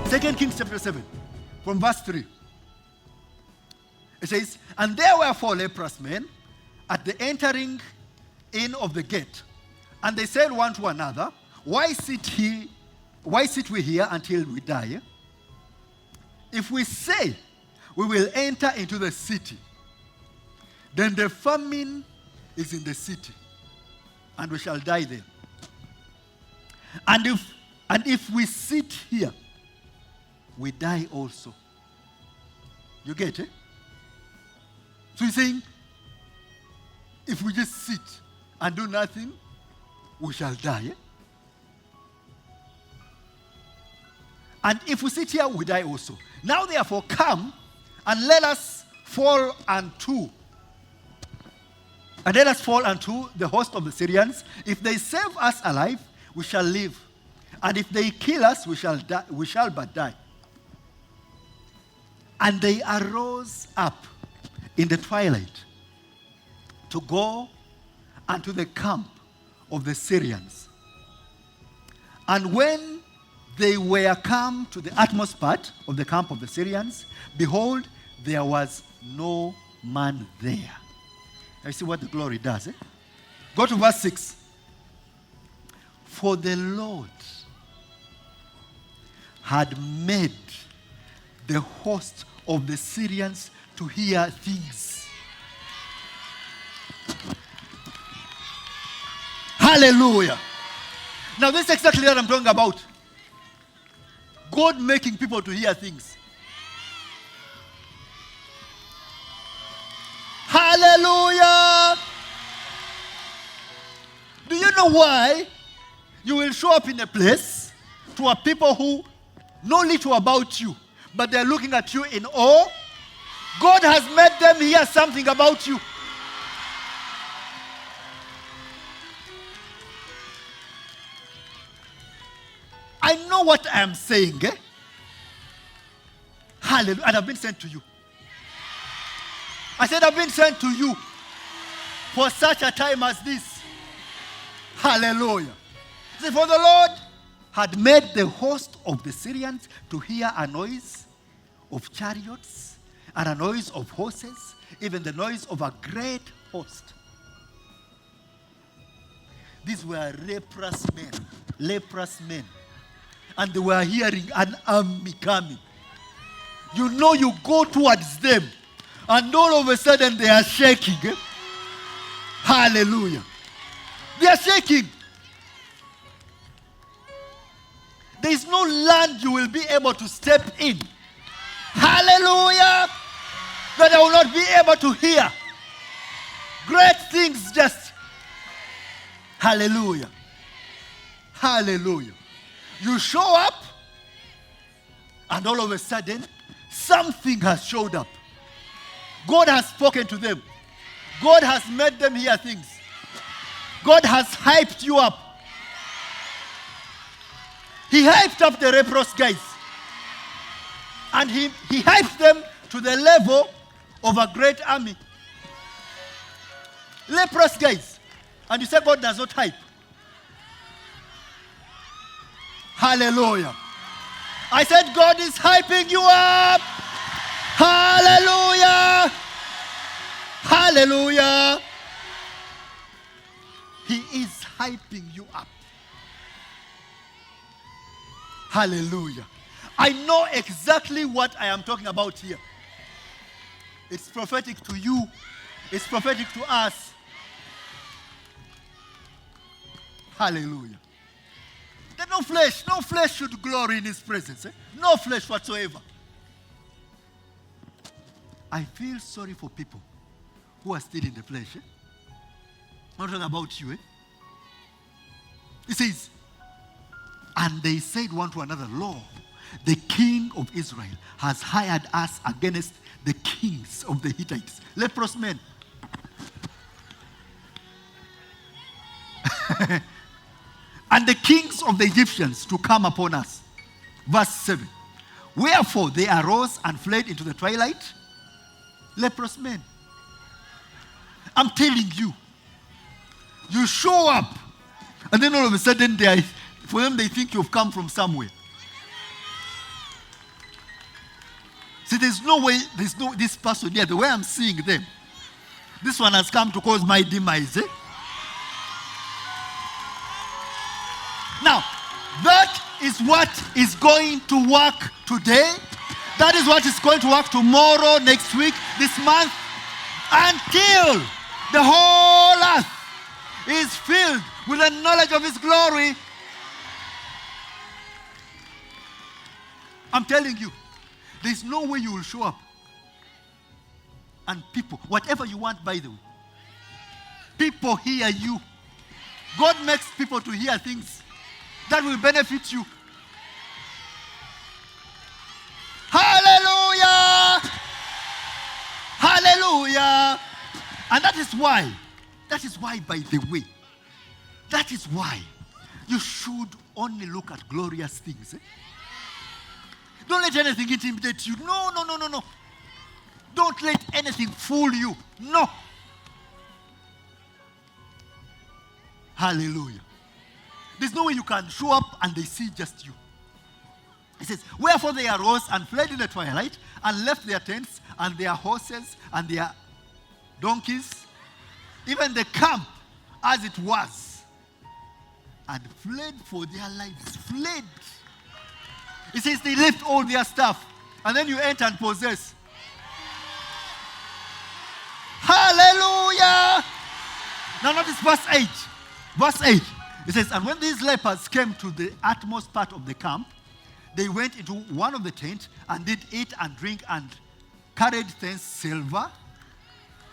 2 Kings chapter 7, from verse 3. It says, and there were 4 leprous men at the entering in of the gate. And they said one to another, why sit we here until we die? If we say we will enter into the city, then the famine is in the city, and we shall die there. And if we sit here, we die also. You get it? So he's saying, if we just sit and do nothing, we shall die. And if we sit here, we die also. Now therefore come and let us fall unto the host of the Syrians. If they save us alive, we shall live. And if they kill us, we shall but die. And they arose up in the twilight to go unto the camp of the Syrians. And when they were come to the utmost part of the camp of the Syrians, behold, there was no man there. I see what the glory does. Go to verse 6. For the Lord had made the host of the Syrians to hear things. Hallelujah. Now this is exactly what I'm talking about. God making people to hear things. Hallelujah. Do you know why you will show up in a place to a people who know little about you, but they're looking at you in awe? God has made them hear something about you. I know what I am saying. Hallelujah. And I've been sent to you. I said I've been sent to you for such a time as this. Hallelujah. See, for the Lord had made the host of the Syrians to hear a noise of chariots and a noise of horses, even the noise of a great host. These were leprous men. And they were hearing an army coming. You know, you go towards them, and all of a sudden they are shaking. Hallelujah. They are shaking. There is no land you will be able to step in. Hallelujah. That I will not be able to hear. Great things just. Hallelujah. Hallelujah. You show up, and all of a sudden, something has showed up. God has spoken to them. God has made them hear things. God has hyped you up. He hyped up the leprous guys. And he hyped them to the level of a great army. Leprous guys. And you say God does not hype. Hallelujah. I said God is hyping you up. Hallelujah. Hallelujah. He is hyping you up. Hallelujah. I know exactly what I am talking about here. It's prophetic to you. It's prophetic to us. Hallelujah. There's no flesh should glory in his presence. No flesh whatsoever. I feel sorry for people who are still in the flesh. I'm not talking about you. It says, and they said one to another, Lord, the king of Israel has hired us against the kings of the Hittites. Leprous men. And the kings of the Egyptians to come upon us. Verse 7. Wherefore they arose and fled into the twilight. Leprous men. I'm telling you. You show up. And then all of a sudden, for them, they think you've come from somewhere. See, there's no this person here, the way I'm seeing them. This one has come to cause my demise. Now, that is what is going to work today. That is what is going to work tomorrow, next week, this month, until the whole earth is filled with the knowledge of His glory. I'm telling you, there's no way you will show up. And people, whatever you want, by the way, people hear you. God makes people to hear things that will benefit you. Hallelujah! Hallelujah! And that is why, by the way, that is why you should only look at glorious things. Don't let anything intimidate you. No. Don't let anything fool you. No. Hallelujah. There's no way you can show up and they see just you. It says, wherefore they arose and fled in the twilight and left their tents and their horses and their donkeys, even the camp as it was, and fled for their lives. Fled. It says they left all their stuff, and then you enter and possess. Hallelujah! Now notice verse 8. Verse 8. It says, and when these lepers came to the utmost part of the camp, they went into one of the tents and did eat and drink and carried thence silver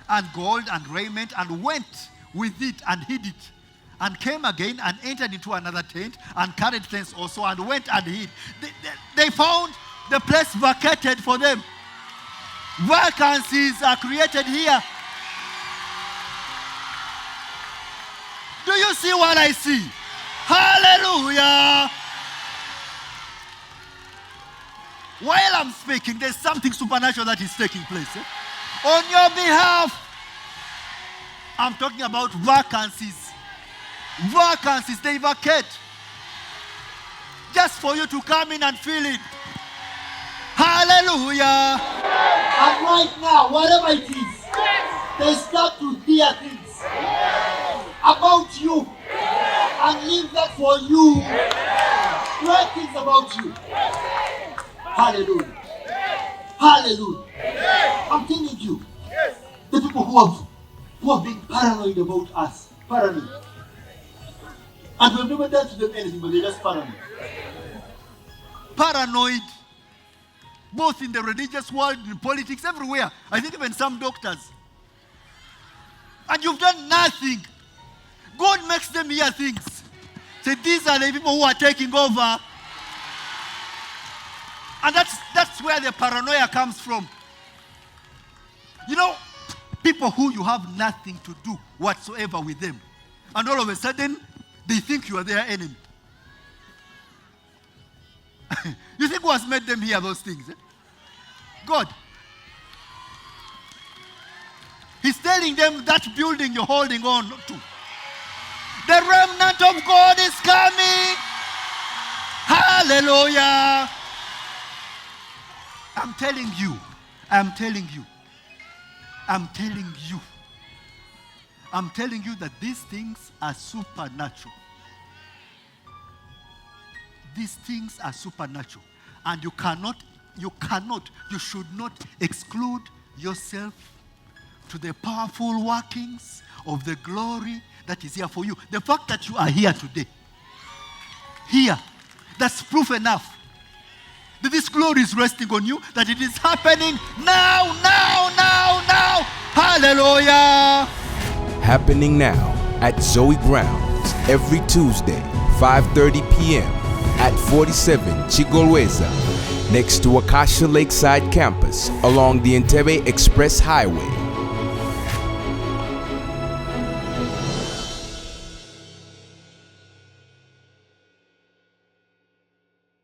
and gold and raiment and went with it and hid it. And came again and entered into another tent and carried thence also and went and hid. They found the place vacated for them. Vacancies are created here. Do you see what I see? Hallelujah! While I'm speaking, there's something supernatural that is taking place. On your behalf, I'm talking about vacancies. Vacancies, they vacate. Just for you to come in and fill it. Hallelujah! And right now, whatever it is, they start to hear things about you and leave that for you. Great things about you. Hallelujah. Hallelujah. I'm telling you, the people who have been paranoid about us, paranoid. And we've never done to them anything, but they're just paranoid. Paranoid, both in the religious world, in politics, everywhere. I think even some doctors. And you've done nothing. God makes them hear things. Say, these are the people who are taking over. And that's where the paranoia comes from. You know, people who you have nothing to do whatsoever with them. And all of a sudden, they think you are their enemy. You think who has made them hear those things? God. He's telling them that building you're holding on to. The remnant of God is coming. Hallelujah. I'm telling you that these things are supernatural. These things are supernatural. And you should not exclude yourself to the powerful workings of the glory that is here for you. The fact that you are here today, that's proof enough that this glory is resting on you, that it is happening now. Hallelujah. Happening now at Zoe Grounds every Tuesday, 5:30 p.m. at 47 Chigolweza, next to Acacia Lakeside Campus along the Entebbe Express Highway.